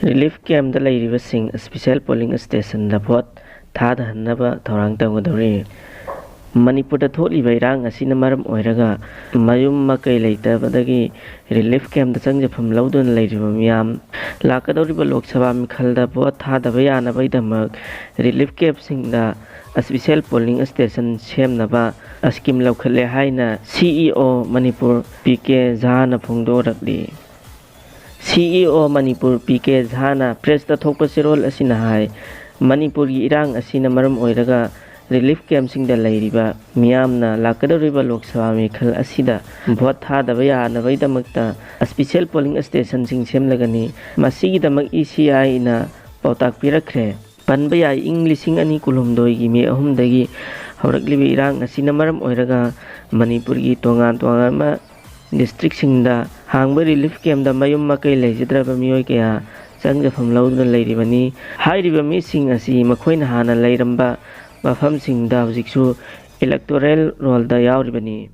Relief camp da leiribasing special polling station da vote thadahannaba thourang tougadouri. Manipur da tholiba irang asina maram oiraga mayum makai leitabadagi relief camp da changjafam lauduna leiriba miyam lakadoriba lok sabha mikhal da vote thadaba yanabai relief camp sing da special polling station semnaba scheme laukhale haina CEO Manipur PK Jhana phongdorakli. CEO Manipur PK Jhana press da thokpa sirol asina hai Manipur gi irang asina maram oiraga relief camp sing da leiriba miyamna lakadoriba lok sabha mikhal asida vote thadaba yanabai damakta special polling station sing semlagani masigi damak ECI na pautak pirakre panba yai ing lising ani kulumdoi gi me ahum dagi hauraklibi irang asina maram oiraga Manipur gi tougadouri ma district singda hangba relief camp da mayum makai leijidraba miyoi kaya changjafam lauduna leiribani hairiba mi sing asi makhoina hana leiramba mafam singda hojiksu electoral roll da yauribani.